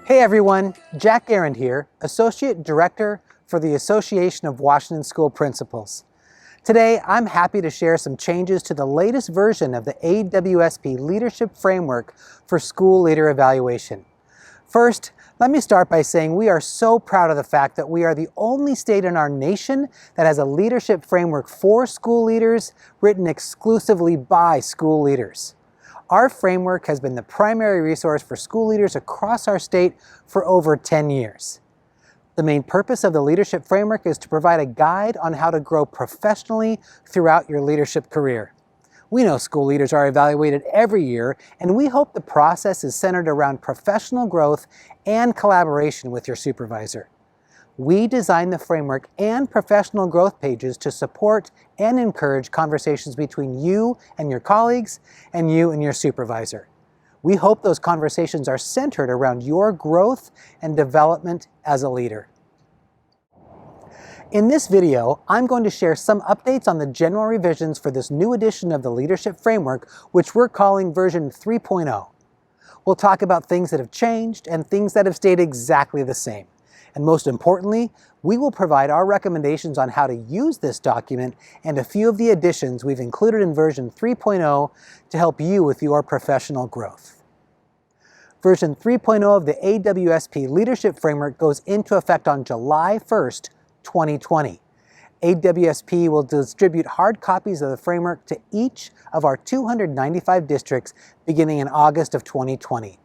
Hey everyone, Jack Arend here, Associate Director for the Association of Washington School Principals. Today, I'm happy to share some changes to the latest version of the AWSP Leadership Framework for School Leader Evaluation. First, let me start by saying we are so proud of the fact that we are the only state in our nation that has a leadership framework for school leaders written exclusively by school leaders. Our framework has been the primary resource for school leaders across our state for over 10 years. The main purpose of the leadership framework is to provide a guide on how to grow professionally throughout your leadership career. We know school leaders are evaluated every year, and we hope the process is centered around professional growth and collaboration with your supervisor. We designed the framework and professional growth pages to support and encourage conversations between you and your colleagues and you and your supervisor. We hope those conversations are centered around your growth and development as a leader. In this video, I'm going to share some updates on the general revisions for this new edition of the Leadership Framework, which we're calling version 3.0. We'll talk about things that have changed and things that have stayed exactly the same. And most importantly, we will provide our recommendations on how to use this document and a few of the additions we've included in version 3.0 to help you with your professional growth. Version 3.0 of the AWSP Leadership Framework goes into effect on July 1st, 2020. AWSP will distribute hard copies of the framework to each of our 295 districts beginning in August of 2020.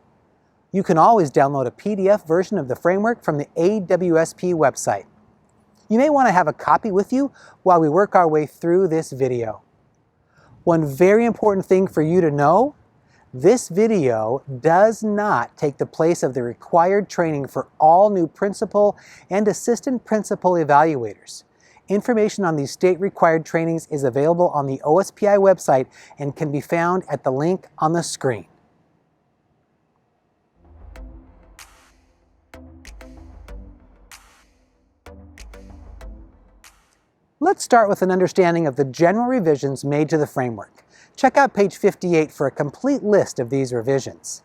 You can always download a PDF version of the framework from the AWSP website. You may want to have a copy with you while we work our way through this video. One very important thing for you to know: this video does not take the place of the required training for all new principal and assistant principal evaluators. Information on these state-required trainings is available on the OSPI website and can be found at the link on the screen. Let's start with an understanding of the general revisions made to the framework. Check out page 58 for a complete list of these revisions.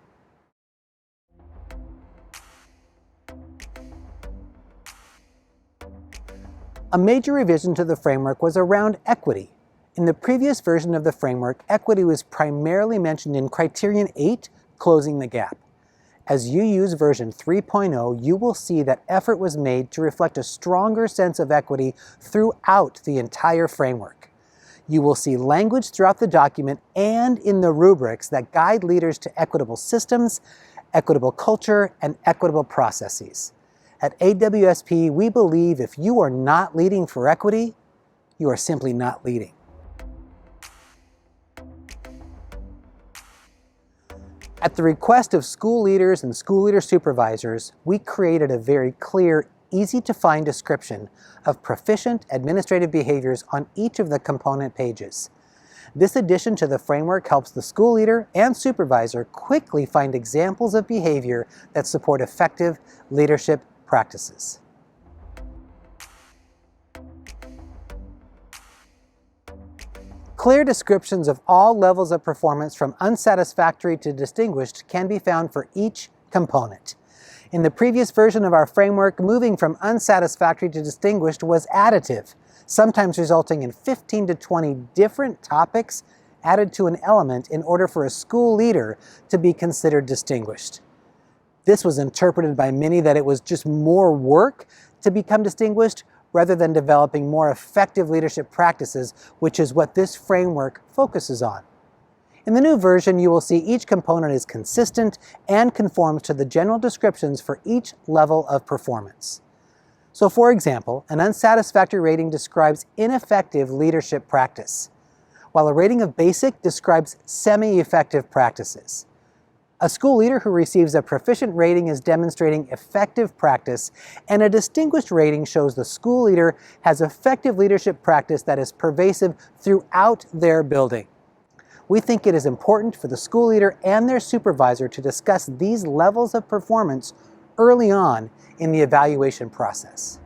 A major revision to the framework was around equity. In the previous version of the framework, equity was primarily mentioned in Criterion 8, Closing the Gap. As you use version 3.0, you will see that effort was made to reflect a stronger sense of equity throughout the entire framework. You will see language throughout the document and in the rubrics that guide leaders to equitable systems, equitable culture, and equitable processes. At AWSP, we believe if you are not leading for equity, you are simply not leading. At the request of school leaders and school leader supervisors, we created a very clear, easy-to-find description of proficient administrative behaviors on each of the component pages. This addition to the framework helps the school leader and supervisor quickly find examples of behavior that support effective leadership practices. Clear descriptions of all levels of performance from unsatisfactory to distinguished can be found for each component. In the previous version of our framework, moving from unsatisfactory to distinguished was additive, sometimes resulting in 15 to 20 different topics added to an element in order for a school leader to be considered distinguished. This was interpreted by many that it was just more work to become distinguished, rather than developing more effective leadership practices, which is what this framework focuses on. In the new version, you will see each component is consistent and conforms to the general descriptions for each level of performance. So for example, an unsatisfactory rating describes ineffective leadership practice, while a rating of basic describes semi-effective practices. A school leader who receives a proficient rating is demonstrating effective practice, and a distinguished rating shows the school leader has effective leadership practice that is pervasive throughout their building. We think it is important for the school leader and their supervisor to discuss these levels of performance early on in the evaluation process.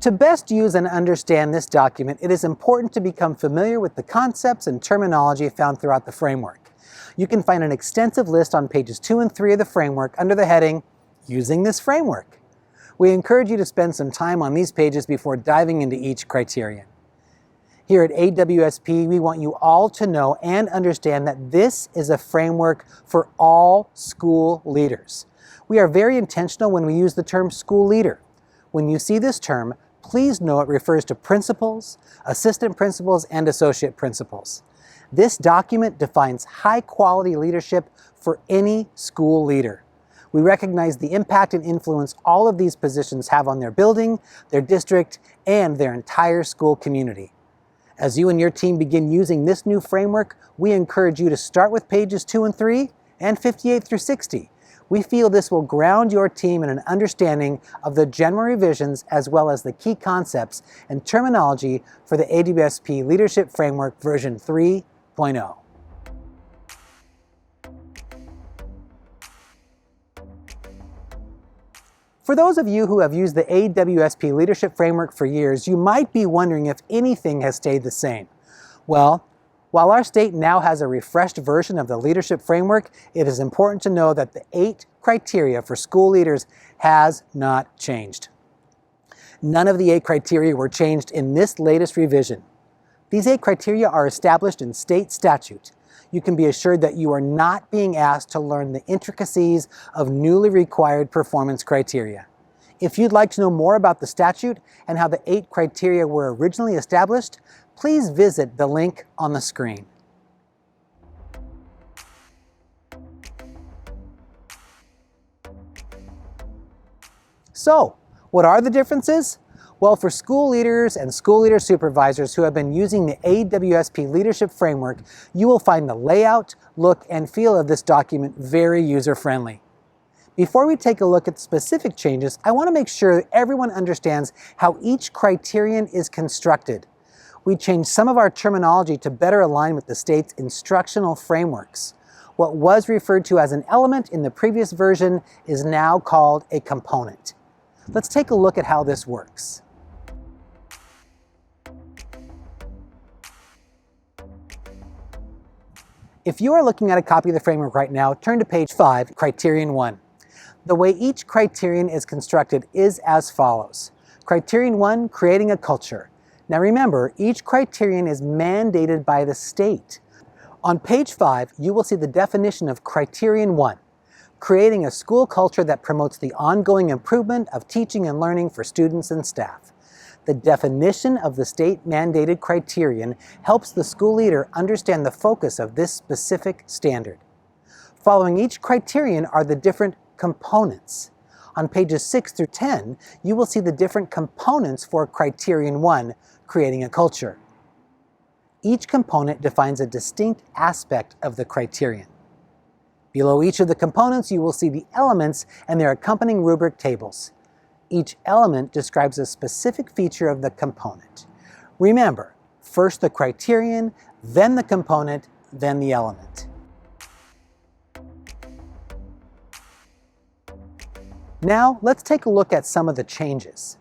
To best use and understand this document, it is important to become familiar with the concepts and terminology found throughout the framework. You can find an extensive list on pages 2 and 3 of the framework under the heading, Using this Framework. We encourage you to spend some time on these pages before diving into each criterion. Here at AWSP, we want you all to know and understand that this is a framework for all school leaders. We are very intentional when we use the term school leader. When you see this term, please know it refers to principals, assistant principals, and associate principals. This document defines high-quality leadership for any school leader. We recognize the impact and influence all of these positions have on their building, their district, and their entire school community. As you and your team begin using this new framework, we encourage you to start with pages 2 and 3 and 58 through 60. We feel this will ground your team in an understanding of the general revisions as well as the key concepts and terminology for the AWSP Leadership Framework version 3.0. For those of you who have used the AWSP Leadership Framework for years, you might be wondering if anything has stayed the same. Well, while our state now has a refreshed version of the Leadership Framework, it is important to know that the 8 criteria for school leaders has not changed. None of the 8 criteria were changed in this latest revision. These 8 criteria are established in state statute. You can be assured that you are not being asked to learn the intricacies of newly required performance criteria. If you'd like to know more about the statute and how the 8 criteria were originally established, please visit the link on the screen. So, what are the differences? Well, for school leaders and school leader supervisors who have been using the AWSP Leadership Framework, you will find the layout, look, and feel of this document very user-friendly. Before we take a look at specific changes, I want to make sure that everyone understands how each criterion is constructed. We changed some of our terminology to better align with the state's instructional frameworks. What was referred to as an element in the previous version is now called a component. Let's take a look at how this works. If you are looking at a copy of the framework right now, turn to page 5, Criterion 1. The way each criterion is constructed is as follows. Criterion 1, creating a culture. Now remember, each criterion is mandated by the state. On page 5, you will see the definition of Criterion 1, creating a school culture that promotes the ongoing improvement of teaching and learning for students and staff. The definition of the state-mandated criterion helps the school leader understand the focus of this specific standard. Following each criterion are the different components. On pages 6 through 10, you will see the different components for Criterion 1, creating a culture. Each component defines a distinct aspect of the criterion. Below each of the components, you will see the elements and their accompanying rubric tables. Each element describes a specific feature of the component. Remember, first the criterion, then the component, then the element. Now, let's take a look at some of the changes.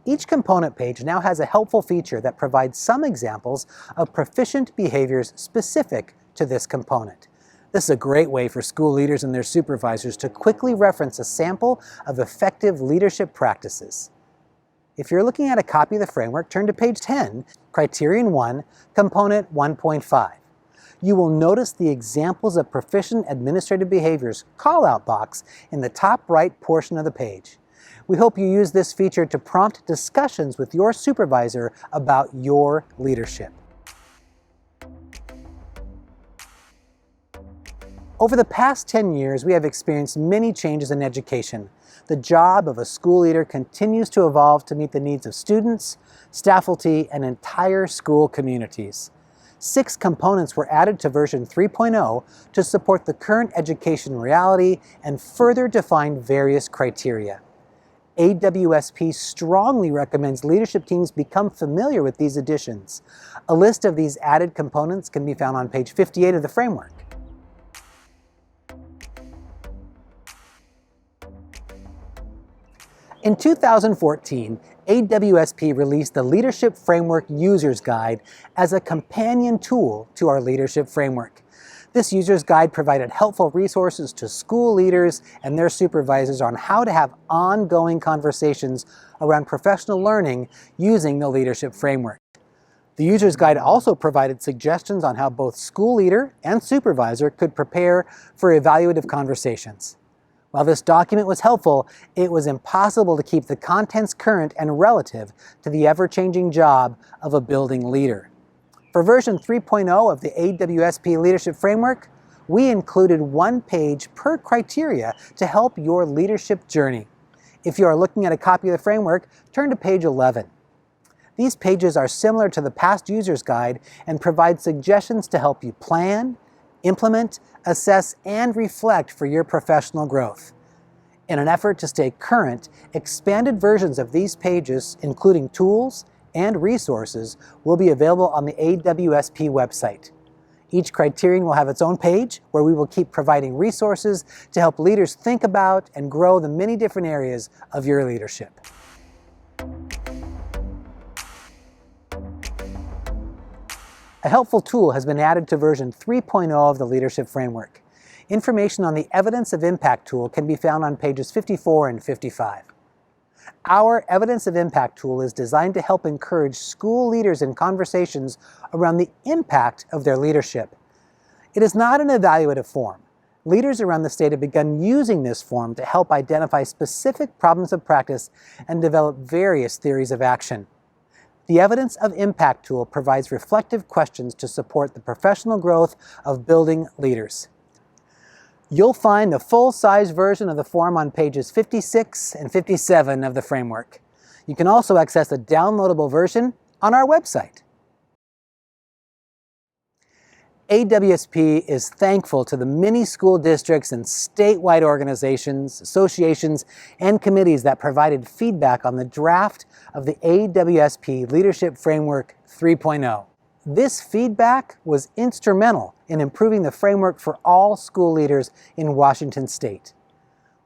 Each component page now has a helpful feature that provides some examples of proficient behaviors specific to this component. This is a great way for school leaders and their supervisors to quickly reference a sample of effective leadership practices. If you're looking at a copy of the framework, turn to page 10, Criterion 1, Component 1.5. You will notice the examples of proficient administrative behaviors call-out box in the top right portion of the page. We hope you use this feature to prompt discussions with your supervisor about your leadership. Over the past 10 years, we have experienced many changes in education. The job of a school leader continues to evolve to meet the needs of students, faculty, and entire school communities. 6 components were added to version 3.0 to support the current education reality and further define various criteria. AWSP strongly recommends leadership teams become familiar with these additions. A list of these added components can be found on page 58 of the framework. In 2014, AWSP released the Leadership Framework User's Guide as a companion tool to our Leadership Framework. This user's guide provided helpful resources to school leaders and their supervisors on how to have ongoing conversations around professional learning using the leadership framework. The user's guide also provided suggestions on how both school leader and supervisor could prepare for evaluative conversations. While this document was helpful, it was impossible to keep the contents current and relative to the ever-changing job of a building leader. For version 3.0 of the AWSP Leadership Framework, we included one page per criteria to help your leadership journey. If you are looking at a copy of the framework, turn to page 11. These pages are similar to the past user's guide and provide suggestions to help you plan, implement, assess, and reflect for your professional growth. In an effort to stay current, expanded versions of these pages, including tools and resources, will be available on the AWSP website. Each criterion will have its own page where we will keep providing resources to help leaders think about and grow the many different areas of your leadership. A helpful tool has been added to version 3.0 of the Leadership Framework. Information on the Evidence of Impact tool can be found on pages 54 and 55. Our Evidence of Impact tool is designed to help encourage school leaders in conversations around the impact of their leadership. It is not an evaluative form. Leaders around the state have begun using this form to help identify specific problems of practice and develop various theories of action. The Evidence of Impact tool provides reflective questions to support the professional growth of building leaders. You'll find the full-size version of the form on pages 56 and 57 of the framework. You can also access a downloadable version on our website. AWSP is thankful to the many school districts and statewide organizations, associations, and committees that provided feedback on the draft of the AWSP Leadership Framework 3.0. This feedback was instrumental in improving the framework for all school leaders in Washington State.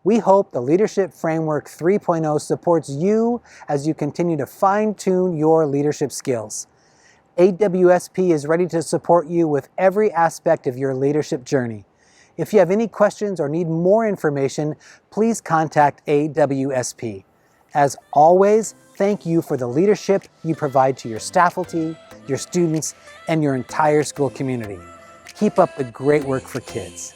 We hope the Leadership Framework 3.0 supports you as you continue to fine-tune your leadership skills. AWSP is ready to support you with every aspect of your leadership journey. If you have any questions or need more information, please contact AWSP. As always, thank you for the leadership you provide to your faculty, your students, and your entire school community. Keep up the great work for kids.